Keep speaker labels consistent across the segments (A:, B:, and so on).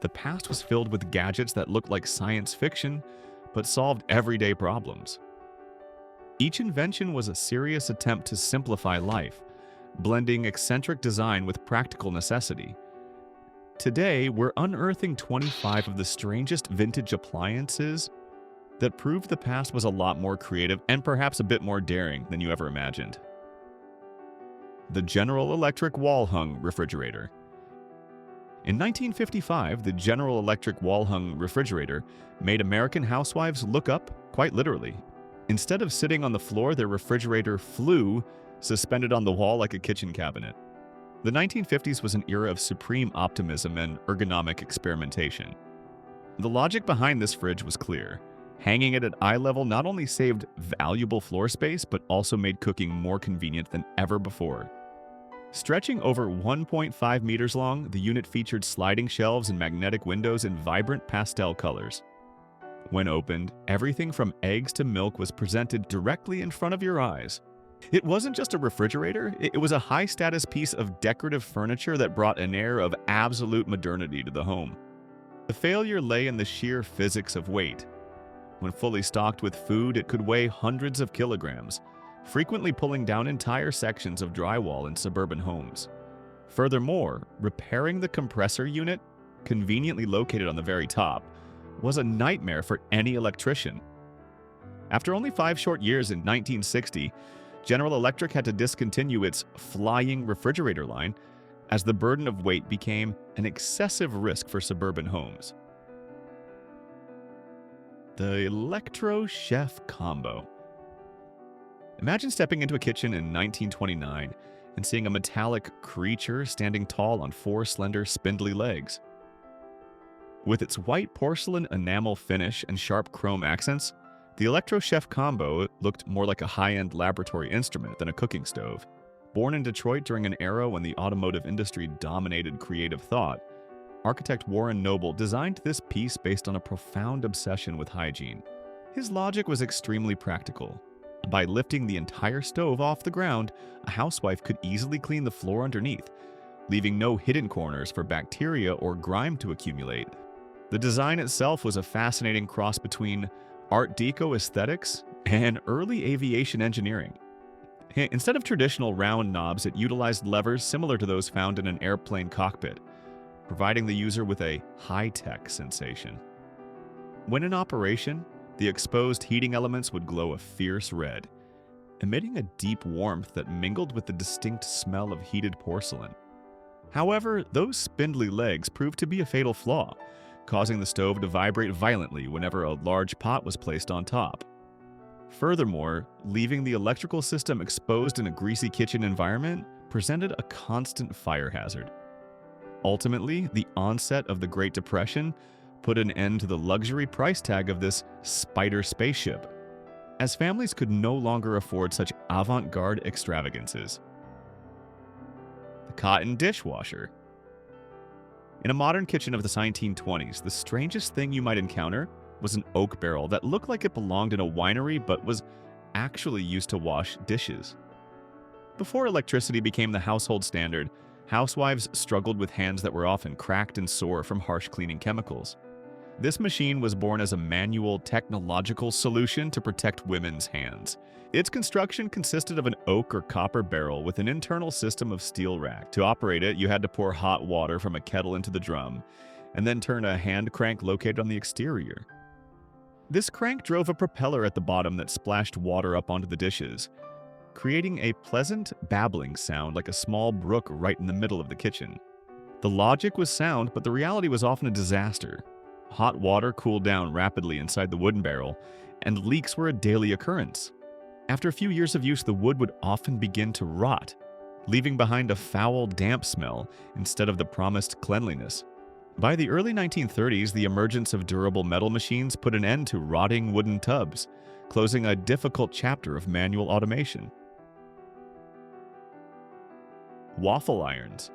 A: the past was filled with gadgets that looked like science fiction but solved everyday problems. Each invention was a serious attempt to simplify life, blending eccentric design with practical necessity. Today, we're unearthing 25 of the strangest vintage appliances that proved the past was a lot more creative and perhaps a bit more daring than you ever imagined. The General Electric wall-hung refrigerator. In 1955, the General Electric wall-hung refrigerator made American housewives look up, quite literally. Instead of sitting on the floor, their refrigerator flew, suspended on the wall like a kitchen cabinet. The 1950s was an era of supreme optimism and ergonomic experimentation. The logic behind this fridge was clear. Hanging it at eye level not only saved valuable floor space, but also made cooking more convenient than ever before. Stretching over 1.5 meters long, the unit featured sliding shelves and magnetic windows in vibrant pastel colors. When opened, everything from eggs to milk was presented directly in front of your eyes. It wasn't just a refrigerator, it was a high-status piece of decorative furniture that brought an air of absolute modernity to the home. The failure lay in the sheer physics of weight. When fully stocked with food, it could weigh hundreds of kilograms, frequently pulling down entire sections of drywall in suburban homes. Furthermore, repairing the compressor unit, conveniently located on the very top, was a nightmare for any electrician. After only 5 short years in 1960, General Electric had to discontinue its flying refrigerator line as the burden of weight became an excessive risk for suburban homes. The electrochef combo. Imagine stepping into a kitchen in 1929 and seeing a metallic creature standing tall on 4 slender, spindly legs. With its white porcelain enamel finish and sharp chrome accents, the electrochef combo looked more like a high-end laboratory instrument than a cooking stove. Born in Detroit during an era when the automotive industry dominated creative thought, architect Warren Noble designed this piece based on a profound obsession with hygiene. His logic was extremely practical. By lifting the entire stove off the ground, a housewife could easily clean the floor underneath, leaving no hidden corners for bacteria or grime to accumulate. The design itself was a fascinating cross between Art Deco aesthetics and early aviation engineering. Instead of traditional round knobs, it utilized levers similar to those found in an airplane cockpit, providing the user with a high-tech sensation. When in operation, the exposed heating elements would glow a fierce red, emitting a deep warmth that mingled with the distinct smell of heated porcelain. However, those spindly legs proved to be a fatal flaw, causing the stove to vibrate violently whenever a large pot was placed on top. Furthermore, leaving the electrical system exposed in a greasy kitchen environment presented a constant fire hazard. Ultimately, the onset of the Great Depression put an end to the luxury price tag of this spider spaceship, as families could no longer afford such avant-garde extravagances. The cotton dishwasher. In a modern kitchen of the 1920s, the strangest thing you might encounter was an oak barrel that looked like it belonged in a winery but was actually used to wash dishes. Before electricity became the household standard, housewives struggled with hands that were often cracked and sore from harsh cleaning chemicals. This machine was born as a manual, technological solution to protect women's hands. Its construction consisted of an oak or copper barrel with an internal system of steel rack. To operate it, you had to pour hot water from a kettle into the drum, and then turn a hand crank located on the exterior. This crank drove a propeller at the bottom that splashed water up onto the dishes, creating a pleasant, babbling sound like a small brook right in the middle of the kitchen. The logic was sound, but the reality was often a disaster. Hot water cooled down rapidly inside the wooden barrel, and leaks were a daily occurrence. After a few years of use, the wood would often begin to rot, leaving behind a foul, damp smell instead of the promised cleanliness. By the early 1930s, the emergence of durable metal machines put an end to rotting wooden tubs, closing a difficult chapter of manual automation. Waffle irons.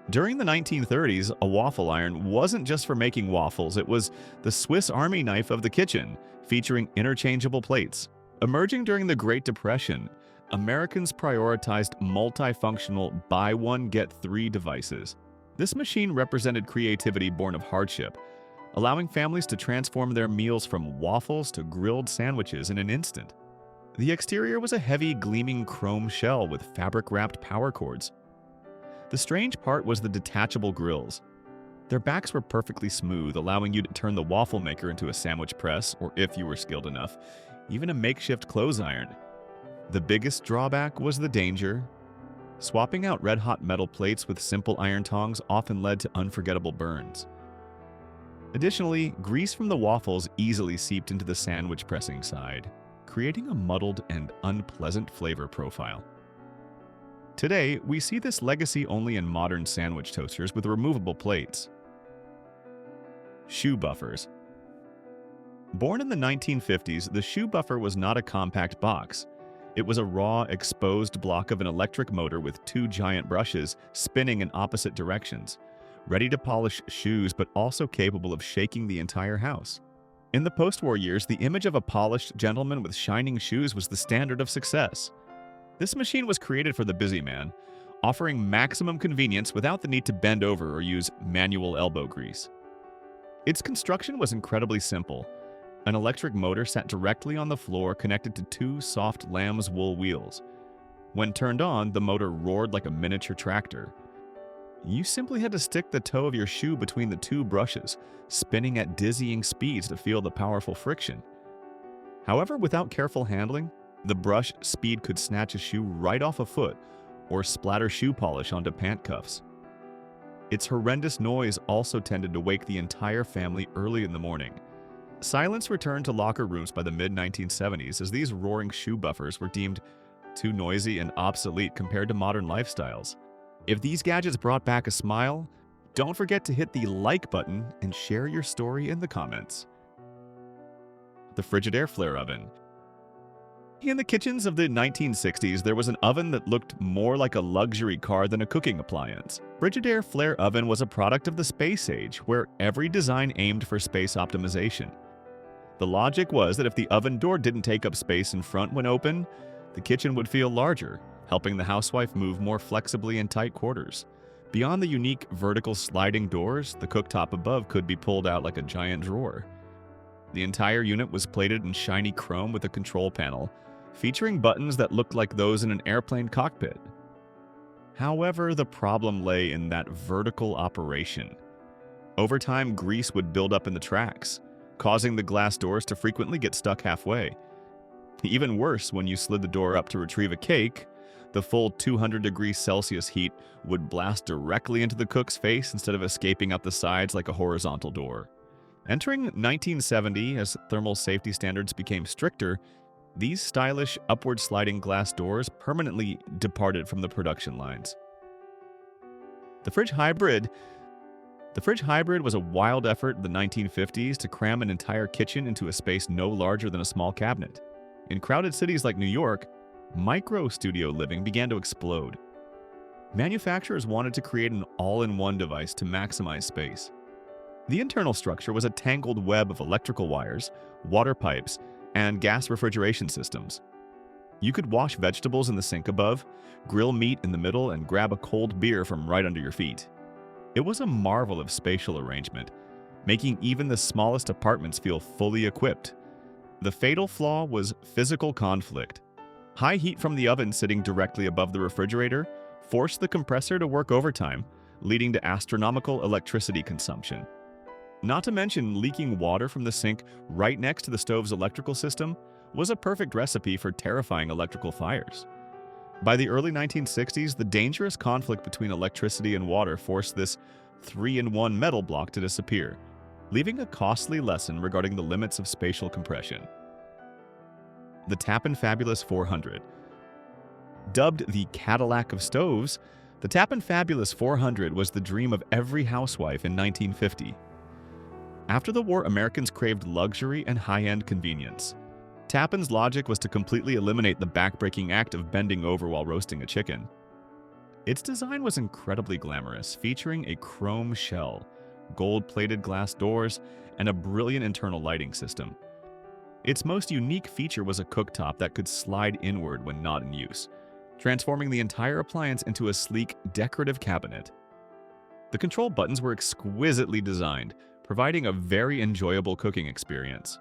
A: During the 1930s, a waffle iron wasn't just for making waffles, it was the Swiss Army knife of the kitchen, featuring interchangeable plates. Emerging during the Great Depression, Americans prioritized multifunctional buy one, get three devices. This machine represented creativity born of hardship, allowing families to transform their meals from waffles to grilled sandwiches in an instant. The exterior was a heavy, gleaming chrome shell with fabric-wrapped power cords. The strange part was the detachable grills. Their backs were perfectly smooth, allowing you to turn the waffle maker into a sandwich press, or if you were skilled enough, even a makeshift clothes iron. The biggest drawback was the danger. Swapping out red-hot metal plates with simple iron tongs often led to unforgettable burns. Additionally, grease from the waffles easily seeped into the sandwich pressing side, creating a muddled and unpleasant flavor profile. Today, we see this legacy only in modern sandwich toasters with removable plates. Shoe buffers. Born in the 1950s, the shoe buffer was not a compact box. It was a raw, exposed block of an electric motor with two giant brushes spinning in opposite directions, ready to polish shoes but also capable of shaking the entire house. In the post-war years, the image of a polished gentleman with shining shoes was the standard of success. This machine was created for the busy man, offering maximum convenience without the need to bend over or use manual elbow grease. Its construction was incredibly simple. An electric motor sat directly on the floor connected to two soft lamb's wool wheels. When turned on, the motor roared like a miniature tractor. You simply had to stick the toe of your shoe between the two brushes, spinning at dizzying speeds to feel the powerful friction. However, without careful handling, the brush speed could snatch a shoe right off a foot or splatter shoe polish onto pant cuffs. Its horrendous noise also tended to wake the entire family early in the morning. Silence returned to locker rooms by the mid-1970s as these roaring shoe buffers were deemed too noisy and obsolete compared to modern lifestyles. If these gadgets brought back a smile, don't forget to hit the like button and share your story in the comments. The Frigidaire flare oven. In the kitchens of the 1960s, there was an oven that looked more like a luxury car than a cooking appliance. Frigidaire flare oven was a product of the space age, where every design aimed for space optimization. The logic was that if the oven door didn't take up space in front when open, the kitchen would feel larger, helping the housewife move more flexibly in tight quarters. Beyond the unique vertical sliding doors, the cooktop above could be pulled out like a giant drawer. The entire unit was plated in shiny chrome with a control panel, featuring buttons that looked like those in an airplane cockpit. However, the problem lay in that vertical operation. Over time, grease would build up in the tracks, causing the glass doors to frequently get stuck halfway. Even worse, when you slid the door up to retrieve a cake, the full 200 degrees Celsius heat would blast directly into the cook's face instead of escaping out the sides like a horizontal door. Entering 1970, as thermal safety standards became stricter, these stylish upward sliding glass doors permanently departed from the production lines. The fridge hybrid. The fridge hybrid was a wild effort in the 1950s to cram an entire kitchen into a space no larger than a small cabinet. In crowded cities like New York, micro-studio living began to explode. Manufacturers wanted to create an all-in-one device to maximize space. The internal structure was a tangled web of electrical wires, water pipes, and gas refrigeration systems. You could wash vegetables in the sink above, grill meat in the middle, and grab a cold beer from right under your feet. It was a marvel of spatial arrangement, making even the smallest apartments feel fully equipped. The fatal flaw was physical conflict. High heat from the oven sitting directly above the refrigerator forced the compressor to work overtime, leading to astronomical electricity consumption. Not to mention, leaking water from the sink right next to the stove's electrical system was a perfect recipe for terrifying electrical fires. By the early 1960s, the dangerous conflict between electricity and water forced this 3-in-1 metal block to disappear, leaving a costly lesson regarding the limits of spatial compression. The Tappan Fabulous 400. Dubbed the Cadillac of stoves, the Tappan Fabulous 400 was the dream of every housewife in 1950. After the war, Americans craved luxury and high-end convenience. Tappan's logic was to completely eliminate the back-breaking act of bending over while roasting a chicken. Its design was incredibly glamorous, featuring a chrome shell, gold-plated glass doors, and a brilliant internal lighting system. Its most unique feature was a cooktop that could slide inward when not in use, transforming the entire appliance into a sleek, decorative cabinet. The control buttons were exquisitely designed, providing a very enjoyable cooking experience.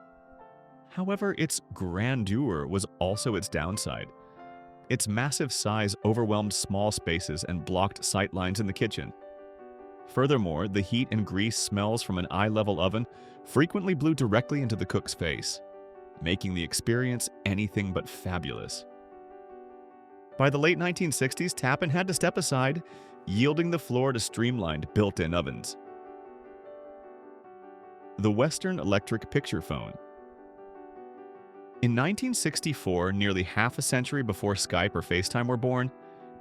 A: However, its grandeur was also its downside. Its massive size overwhelmed small spaces and blocked sight lines in the kitchen. Furthermore, the heat and grease smells from an eye-level oven frequently blew directly into the cook's face, making the experience anything but fabulous. By the late 1960s, Tappan had to step aside, yielding the floor to streamlined built-in ovens. The Western Electric Picture Phone. In 1964, nearly half a century before Skype or FaceTime were born,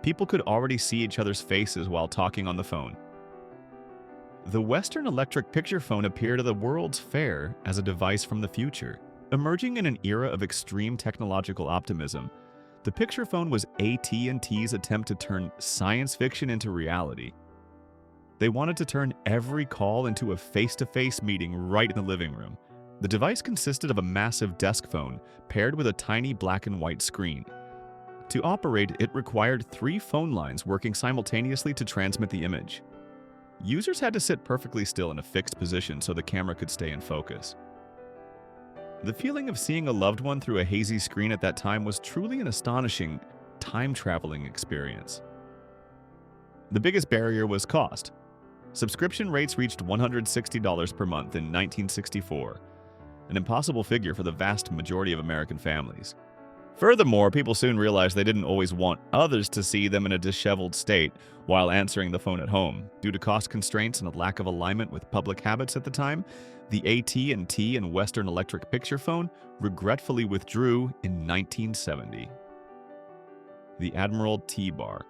A: people could already see each other's faces while talking on the phone. The Western Electric Picture Phone appeared at the World's Fair as a device from the future. Emerging in an era of extreme technological optimism, the picture phone was AT&T's attempt to turn science fiction into reality. They wanted to turn every call into a face-to-face meeting right in the living room. The device consisted of a massive desk phone paired with a tiny black and white screen. To operate, it required 3 phone lines working simultaneously to transmit the image. Users had to sit perfectly still in a fixed position so the camera could stay in focus. The feeling of seeing a loved one through a hazy screen at that time was truly an astonishing, time-traveling experience. The biggest barrier was cost. Subscription rates reached $160 per month in 1964, an impossible figure for the vast majority of American families. Furthermore, people soon realized they didn't always want others to see them in a disheveled state while answering the phone at home. Due to cost constraints and a lack of alignment with public habits at the time, the AT&T and Western Electric Picture Phone regretfully withdrew in 1970. The Admiral T-Bar.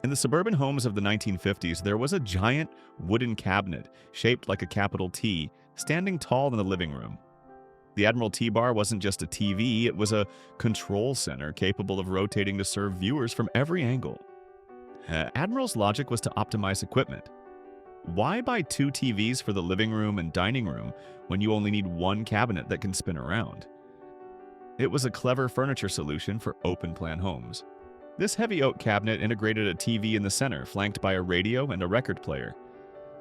A: In the suburban homes of the 1950s, there was a giant wooden cabinet shaped like a capital T, standing tall in the living room. The Admiral T-Bar wasn't just a TV, it was a control center capable of rotating to serve viewers from every angle. Admiral's logic was to optimize equipment. Why buy 2 TVs for the living room and dining room when you only need 1 cabinet that can spin around? It was a clever furniture solution for open-plan homes. This heavy oak cabinet integrated a TV in the center, flanked by a radio and a record player.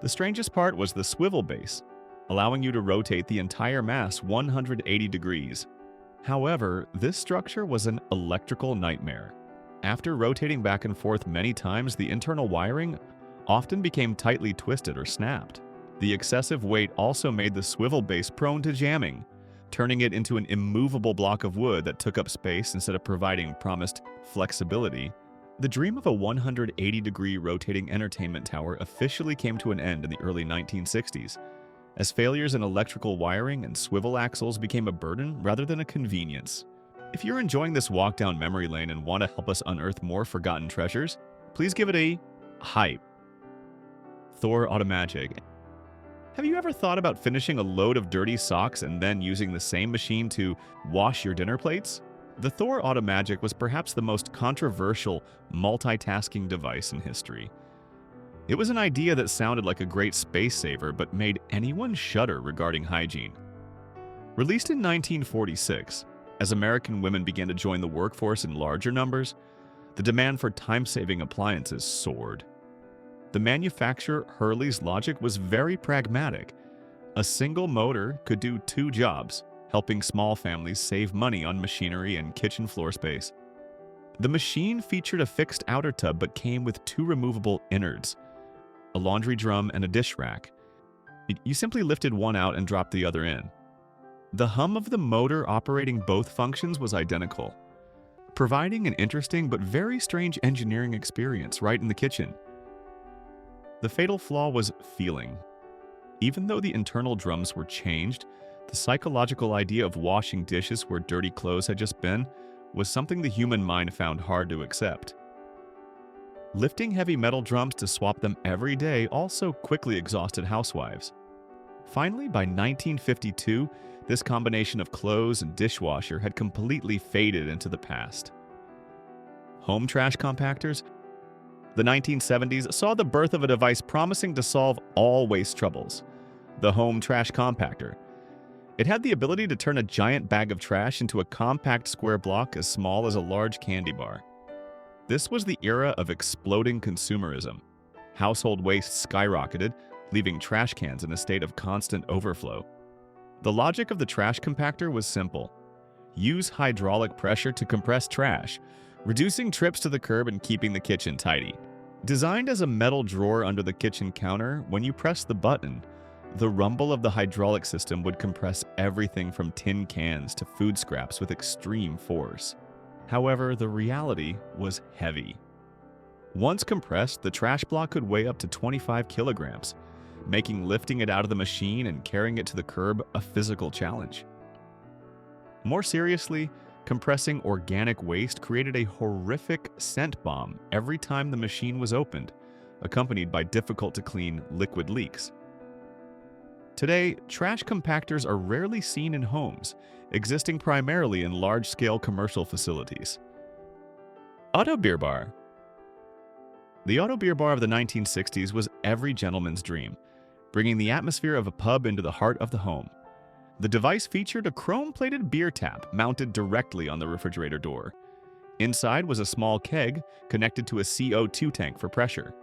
A: The strangest part was the swivel base, allowing you to rotate the entire mass 180 degrees. However, this structure was an electrical nightmare. After rotating back and forth many times, the internal wiring often became tightly twisted or snapped. The excessive weight also made the swivel base prone to jamming, turning it into an immovable block of wood that took up space instead of providing promised flexibility. The dream of a 180-degree rotating entertainment tower officially came to an end in the early 1960s, as failures in electrical wiring and swivel axles became a burden rather than a convenience. If you're enjoying this walk down memory lane and want to help us unearth more forgotten treasures, please give it a hype. Thor Automagic. Have you ever thought about finishing a load of dirty socks and then using the same machine to wash your dinner plates? The Thor Automagic was perhaps the most controversial multitasking device in history. It was an idea that sounded like a great space saver but made anyone shudder regarding hygiene. Released in 1946, as American women began to join the workforce in larger numbers, the demand for time-saving appliances soared. The manufacturer Hurley's logic was very pragmatic. A single motor could do 2 jobs, helping small families save money on machinery and kitchen floor space. The machine featured a fixed outer tub but came with 2 removable innards, a laundry drum and a dish rack. You simply lifted one out and dropped the other in. The hum of the motor operating both functions was identical, providing an interesting but very strange engineering experience right in the kitchen. The fatal flaw was feeling. Even though the internal drums were changed, the psychological idea of washing dishes where dirty clothes had just been was something the human mind found hard to accept. Lifting heavy metal drums to swap them every day also quickly exhausted housewives. Finally, by 1952, this combination of clothes and dishwasher had completely faded into the past. Home trash compactors? The 1970s saw the birth of a device promising to solve all waste troubles, the home trash compactor. It had the ability to turn a giant bag of trash into a compact square block as small as a large candy bar. This was the era of exploding consumerism. Household waste skyrocketed, leaving trash cans in a state of constant overflow. The logic of the trash compactor was simple. Use hydraulic pressure to compress trash, reducing trips to the curb and keeping the kitchen tidy. Designed as a metal drawer under the kitchen counter, when you press the button, the rumble of the hydraulic system would compress everything from tin cans to food scraps with extreme force. However, the reality was heavy. Once compressed, the trash block could weigh up to 25 kilograms, making lifting it out of the machine and carrying it to the curb a physical challenge. More seriously, compressing organic waste created a horrific scent bomb every time the machine was opened, accompanied by difficult-to-clean liquid leaks. Today, trash compactors are rarely seen in homes, existing primarily in large-scale commercial facilities. Autobeer bar. The Autobeer bar of the 1960s was every gentleman's dream, bringing the atmosphere of a pub into the heart of the home. The device featured a chrome-plated beer tap mounted directly on the refrigerator door. Inside was a small keg connected to a CO2 tank for pressure.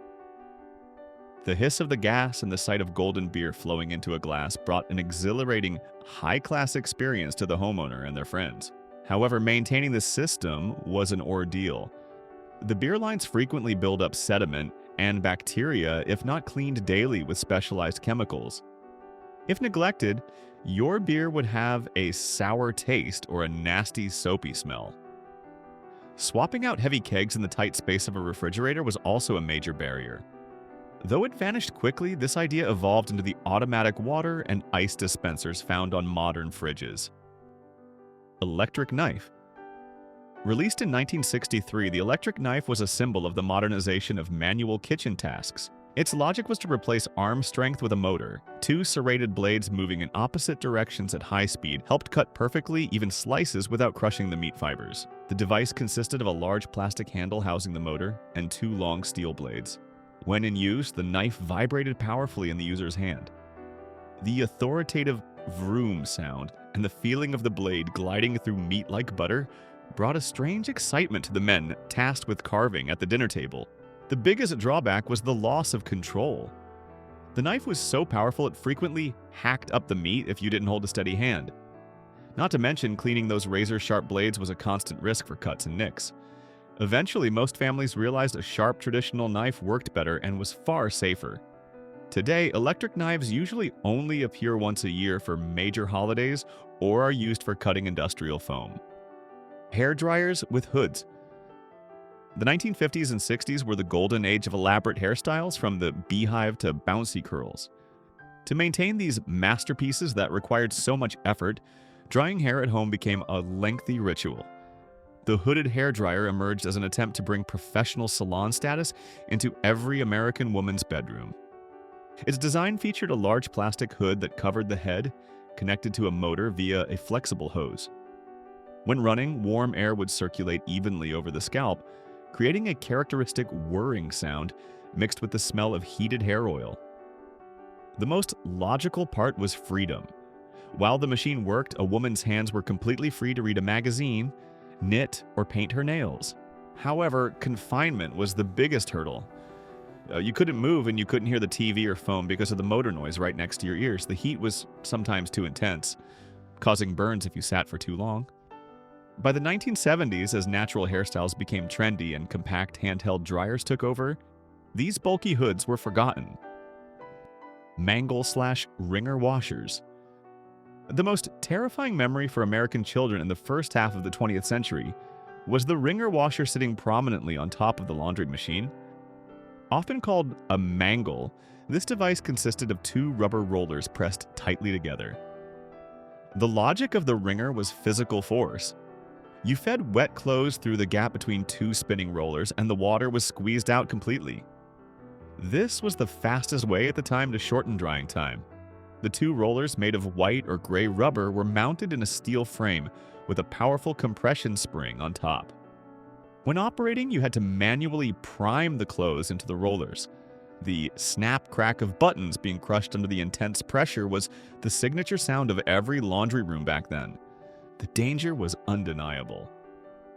A: The hiss of the gas and the sight of golden beer flowing into a glass brought an exhilarating, high-class experience to the homeowner and their friends. However, maintaining the system was an ordeal. The beer lines frequently build up sediment and bacteria if not cleaned daily with specialized chemicals. If neglected, your beer would have a sour taste or a nasty, soapy smell. Swapping out heavy kegs in the tight space of a refrigerator was also a major barrier. Though it vanished quickly, this idea evolved into the automatic water and ice dispensers found on modern fridges. Electric knife. Released in 1963, the electric knife was a symbol of the modernization of manual kitchen tasks. Its logic was to replace arm strength with a motor. Two serrated blades moving in opposite directions at high speed helped cut perfectly even slices without crushing the meat fibers. The device consisted of a large plastic handle housing the motor and two long steel blades. When in use, the knife vibrated powerfully in the user's hand. The authoritative vroom sound and the feeling of the blade gliding through meat like butter brought a strange excitement to the men tasked with carving at the dinner table. The biggest drawback was the loss of control. The knife was so powerful it frequently hacked up the meat if you didn't hold a steady hand. Not to mention, cleaning those razor-sharp blades was a constant risk for cuts and nicks. Eventually, most families realized a sharp traditional knife worked better and was far safer. Today, electric knives usually only appear once a year for major holidays or are used for cutting industrial foam. Hair dryers with hoods. The 1950s and 60s were the golden age of elaborate hairstyles, from the beehive to bouncy curls. To maintain these masterpieces that required so much effort, drying hair at home became a lengthy ritual. The hooded hairdryer emerged as an attempt to bring professional salon status into every American woman's bedroom. Its design featured a large plastic hood that covered the head, connected to a motor via a flexible hose. When running, warm air would circulate evenly over the scalp, creating a characteristic whirring sound mixed with the smell of heated hair oil. The most logical part was freedom. While the machine worked, a woman's hands were completely free to read a magazine, knit, or paint her nails. However, confinement was the biggest hurdle. You couldn't move and you couldn't hear the TV or phone because of the motor noise right next to your ears. The heat was sometimes too intense, causing burns if you sat for too long. By the 1970s, as natural hairstyles became trendy and compact handheld dryers took over, these bulky hoods were forgotten. Mangle/wringer washers. The most terrifying memory for American children in the first half of the 20th century was the wringer washer sitting prominently on top of the laundry machine. Often called a mangle, this device consisted of two rubber rollers pressed tightly together. The logic of the wringer was physical force. You fed wet clothes through the gap between two spinning rollers, and the water was squeezed out completely. This was the fastest way at the time to shorten drying time. The two rollers, made of white or gray rubber, were mounted in a steel frame with a powerful compression spring on top. When operating, you had to manually prime the clothes into the rollers. The snap crack of buttons being crushed under the intense pressure was the signature sound of every laundry room back then. The danger was undeniable.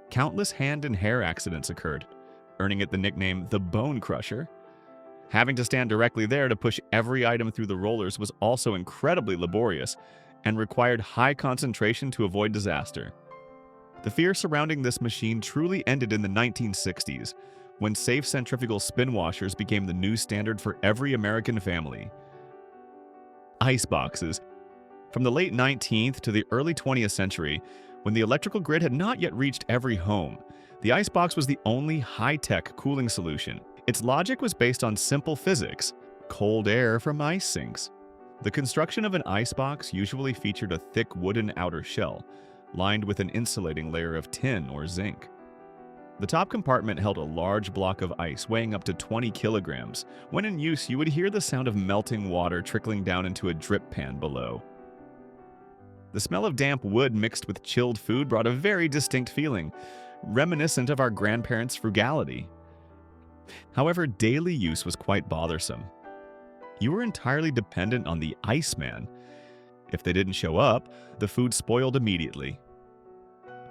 A: Countless hand and hair accidents occurred, earning it the nickname the Bone Crusher. Having to stand directly there to push every item through the rollers was also incredibly laborious and required high concentration to avoid disaster. The fear surrounding this machine truly ended in the 1960s, when safe centrifugal spin washers became the new standard for every American family. Ice boxes. From the late 19th to the early 20th century, when the electrical grid had not yet reached every home, the icebox was the only high-tech cooling solution. Its logic was based on simple physics: cold air from ice sinks. The construction of an icebox usually featured a thick wooden outer shell, lined with an insulating layer of tin or zinc. The top compartment held a large block of ice weighing up to 20 kilograms. When in use, you would hear the sound of melting water trickling down into a drip pan below. The smell of damp wood mixed with chilled food brought a very distinct feeling, reminiscent of our grandparents' frugality. However, daily use was quite bothersome. You were entirely dependent on the iceman. If they didn't show up, the food spoiled immediately.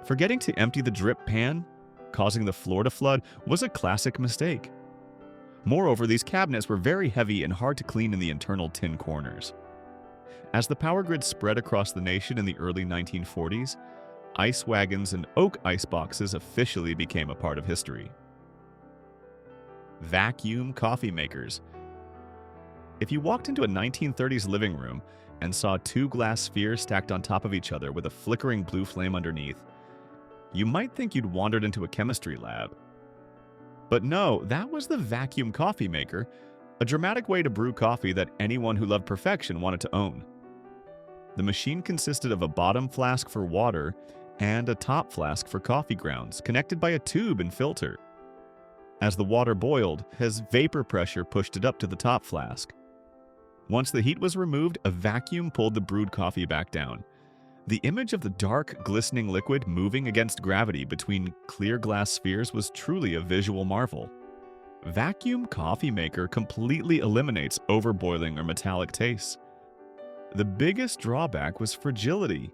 A: Forgetting to empty the drip pan, causing the floor to flood, was a classic mistake. Moreover, these cabinets were very heavy and hard to clean in the internal tin corners. As the power grid spread across the nation in the early 1940s, ice wagons and oak ice boxes officially became a part of history. Vacuum coffee makers. If you walked into a 1930s living room and saw two glass spheres stacked on top of each other with a flickering blue flame underneath, you might think you'd wandered into a chemistry lab. But no, that was the vacuum coffee maker, a dramatic way to brew coffee that anyone who loved perfection wanted to own. The machine consisted of a bottom flask for water and a top flask for coffee grounds, connected by a tube and filter. As the water boiled, his vapor pressure pushed it up to the top flask. Once the heat was removed, a vacuum pulled the brewed coffee back down. The image of the dark, glistening liquid moving against gravity between clear glass spheres was truly a visual marvel. Vacuum coffee maker completely eliminates overboiling or metallic tastes. The biggest drawback was fragility.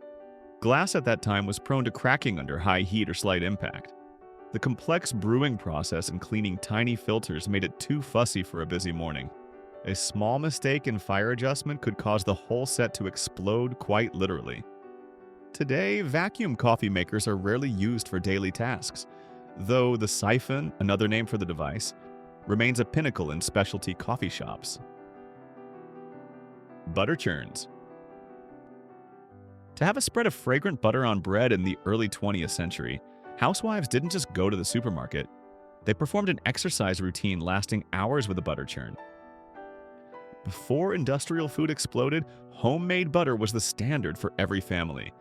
A: Glass at that time was prone to cracking under high heat or slight impact. The complex brewing process and cleaning tiny filters made it too fussy for a busy morning. A small mistake in fire adjustment could cause the whole set to explode quite literally. Today, vacuum coffee makers are rarely used for daily tasks, though the siphon, another name for the device, remains a pinnacle in specialty coffee shops. Butter churns. To have a spread of fragrant butter on bread in the early 20th century, housewives didn't just go to the supermarket. They performed an exercise routine lasting hours with a butter churn. Before industrial food exploded, homemade butter was the standard for every family.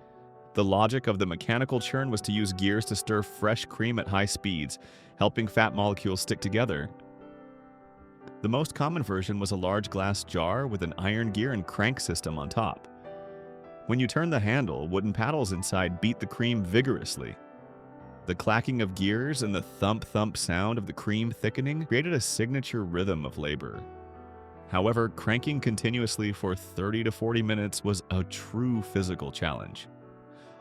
A: The logic of the mechanical churn was to use gears to stir fresh cream at high speeds, helping fat molecules stick together. The most common version was a large glass jar with an iron gear and crank system on top. When you turn the handle, wooden paddles inside beat the cream vigorously. The clacking of gears and the thump-thump sound of the cream thickening created a signature rhythm of labor. However, cranking continuously for 30 to 40 minutes was a true physical challenge.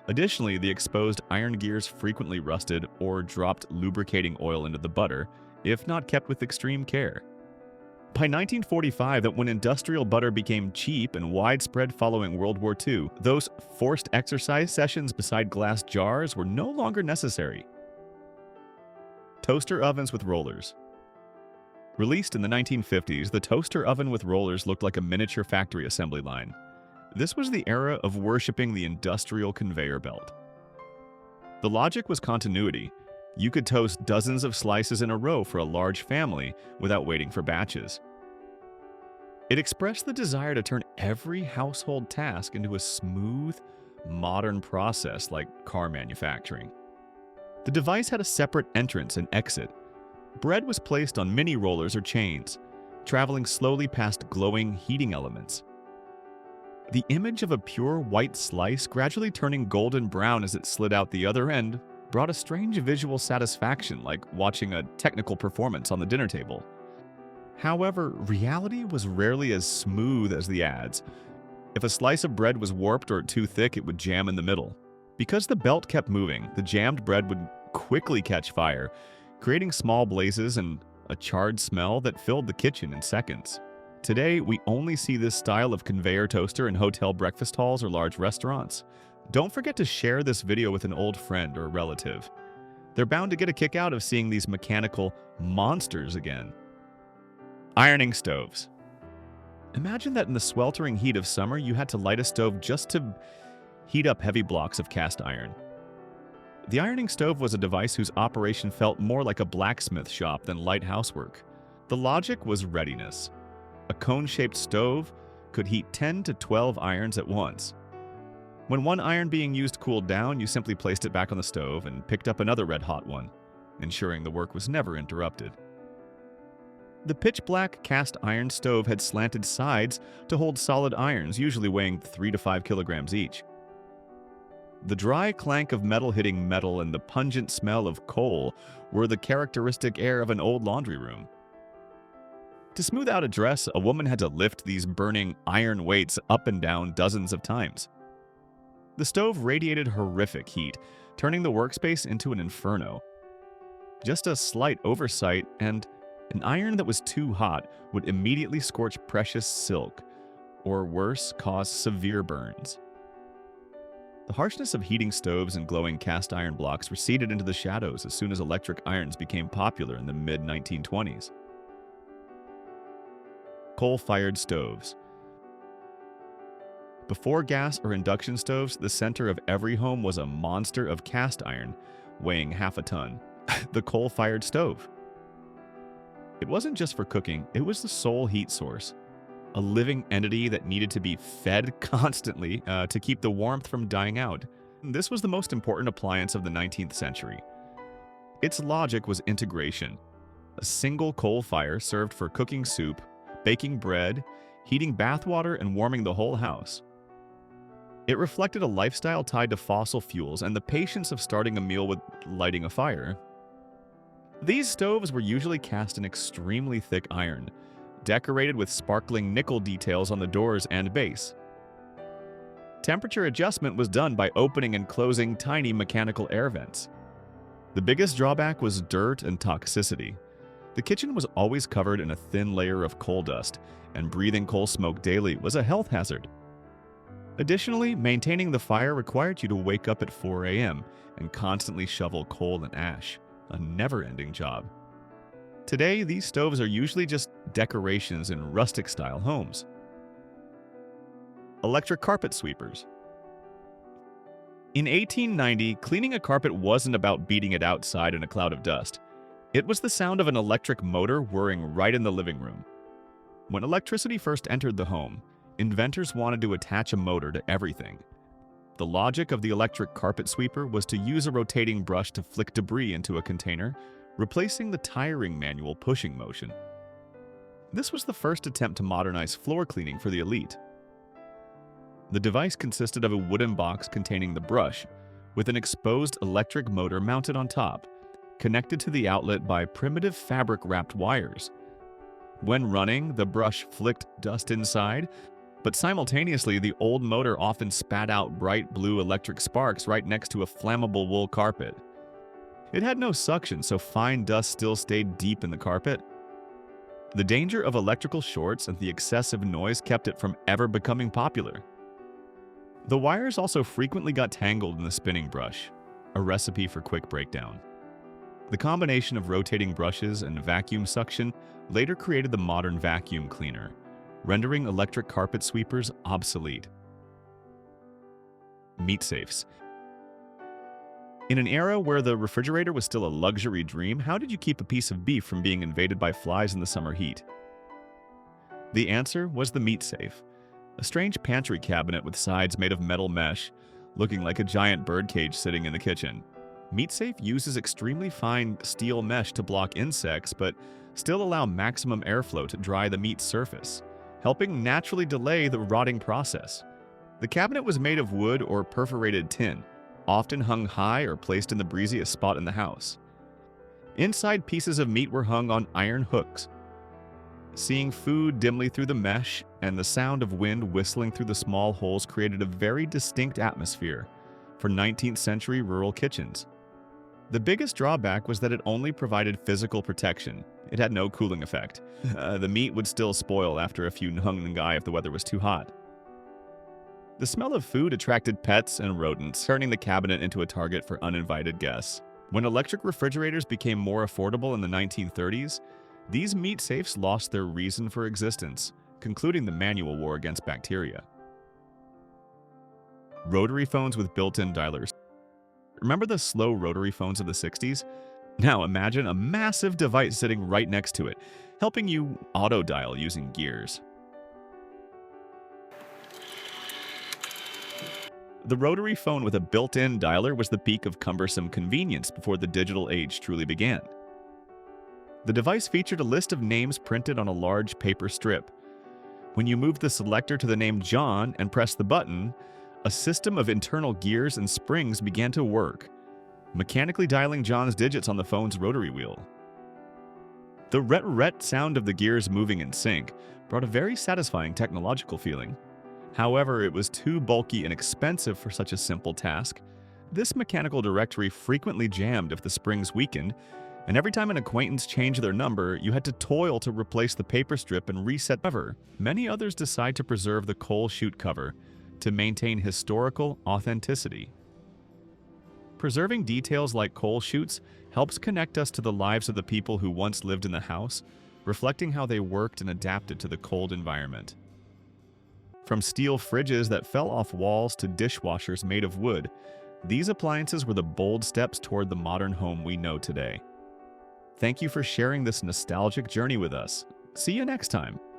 A: Additionally, the exposed iron gears frequently rusted or dropped lubricating oil into the butter, if not kept with extreme care. By 1945, when industrial butter became cheap and widespread following World War II, those forced exercise sessions beside glass jars were no longer necessary. Toaster ovens with rollers. Released in the 1950s, the toaster oven with rollers looked like a miniature factory assembly line. This was the era of worshipping the industrial conveyor belt. The logic was continuity. You could toast dozens of slices in a row for a large family without waiting for batches. It expressed the desire to turn every household task into a smooth, modern process like car manufacturing. The device had a separate entrance and exit. Bread was placed on mini rollers or chains, traveling slowly past glowing heating elements. The image of a pure white slice gradually turning golden brown as it slid out the other end brought a strange visual satisfaction, like watching a technical performance on the dinner table. However, reality was rarely as smooth as the ads. If a slice of bread was warped or too thick, it would jam in the middle. Because the belt kept moving, the jammed bread would quickly catch fire, creating small blazes and a charred smell that filled the kitchen in seconds. Today, we only see this style of conveyor toaster in hotel breakfast halls or large restaurants. Don't forget to share this video with an old friend or relative. They're bound to get a kick out of seeing these mechanical monsters again. Ironing stoves. Imagine that in the sweltering heat of summer, you had to light a stove just to heat up heavy blocks of cast iron. The ironing stove was a device whose operation felt more like a blacksmith shop than light housework. The logic was readiness. A cone-shaped stove could heat 10 to 12 irons at once. When one iron being used cooled down, you simply placed it back on the stove and picked up another red-hot one, ensuring the work was never interrupted. The pitch-black cast iron stove had slanted sides to hold solid irons, usually weighing 3 to 5 kilograms each. The dry clank of metal hitting metal and the pungent smell of coal were the characteristic air of an old laundry room. To smooth out a dress, a woman had to lift these burning iron weights up and down dozens of times. The stove radiated horrific heat, turning the workspace into an inferno. Just a slight oversight, and an iron that was too hot would immediately scorch precious silk, or worse, cause severe burns. The harshness of heating stoves and glowing cast iron blocks receded into the shadows as soon as electric irons became popular in the mid-1920s. Coal-fired stoves. Before gas or induction stoves, the center of every home was a monster of cast iron, weighing half a ton. The coal-fired stove. It wasn't just for cooking, it was the sole heat source. A living entity that needed to be fed constantly to keep the warmth from dying out. This was the most important appliance of the 19th century. Its logic was integration. A single coal fire served for cooking soup, baking bread, heating bathwater, and warming the whole house. It reflected a lifestyle tied to fossil fuels and the patience of starting a meal with lighting a fire. These stoves were usually cast in extremely thick iron, decorated with sparkling nickel details on the doors and base. Temperature adjustment was done by opening and closing tiny mechanical air vents. The biggest drawback was dirt and toxicity. The kitchen was always covered in a thin layer of coal dust, and breathing coal smoke daily was a health hazard. Additionally, maintaining the fire required you to wake up at 4 a.m. and constantly shovel coal and ash, a never-ending job. Today, these stoves are usually just decorations in rustic-style homes. Electric carpet sweepers. In 1890, cleaning a carpet wasn't about beating it outside in a cloud of dust. It was the sound of an electric motor whirring right in the living room. When electricity first entered the home, inventors wanted to attach a motor to everything. The logic of the electric carpet sweeper was to use a rotating brush to flick debris into a container, replacing the tiring manual pushing motion. This was the first attempt to modernize floor cleaning for the elite. The device consisted of a wooden box containing the brush, with an exposed electric motor mounted on top, connected to the outlet by primitive fabric-wrapped wires. When running, the brush flicked dust inside, but simultaneously the old motor often spat out bright blue electric sparks right next to a flammable wool carpet. It had no suction, so fine dust still stayed deep in the carpet. The danger of electrical shorts and the excessive noise kept it from ever becoming popular. The wires also frequently got tangled in the spinning brush, a recipe for quick breakdown. The combination of rotating brushes and vacuum suction later created the modern vacuum cleaner, rendering electric carpet sweepers obsolete. Meat safes. In an era where the refrigerator was still a luxury dream, how did you keep a piece of beef from being invaded by flies in the summer heat? The answer was the meat safe, a strange pantry cabinet with sides made of metal mesh, looking like a giant birdcage sitting in the kitchen. Meat safe uses extremely fine steel mesh to block insects, but still allow maximum airflow to dry the meat's surface, helping naturally delay the rotting process. The cabinet was made of wood or perforated tin, often hung high or placed in the breeziest spot in the house. Inside, pieces of meat were hung on iron hooks. Seeing food dimly through the mesh and the sound of wind whistling through the small holes created a very distinct atmosphere for 19th century rural kitchens. The biggest drawback was that it only provided physical protection. It had no cooling effect. The meat would still spoil after a few hung ngai if the weather was too hot. The smell of food attracted pets and rodents, turning the cabinet into a target for uninvited guests. When electric refrigerators became more affordable in the 1930s, these meat safes lost their reason for existence, concluding the manual war against bacteria. Rotary phones with built-in dialers. Remember the slow rotary phones of the 60s? Now imagine a massive device sitting right next to it, helping you auto-dial using gears. The rotary phone with a built-in dialer was the peak of cumbersome convenience before the digital age truly began. The device featured a list of names printed on a large paper strip. When you moved the selector to the name John and pressed the button, a system of internal gears and springs began to work, mechanically dialing John's digits on the phone's rotary wheel. The ret-ret sound of the gears moving in sync brought a very satisfying technological feeling. However, it was too bulky and expensive for such a simple task. This mechanical directory frequently jammed if the springs weakened, and every time an acquaintance changed their number, you had to toil to replace the paper strip and reset the cover. Many others decide to preserve the coal chute cover to maintain historical authenticity. Preserving details like coal chutes helps connect us to the lives of the people who once lived in the house, reflecting how they worked and adapted to the cold environment. From steel fridges that fell off walls to dishwashers made of wood, these appliances were the bold steps toward the modern home we know today. Thank you for sharing this nostalgic journey with us. See you next time.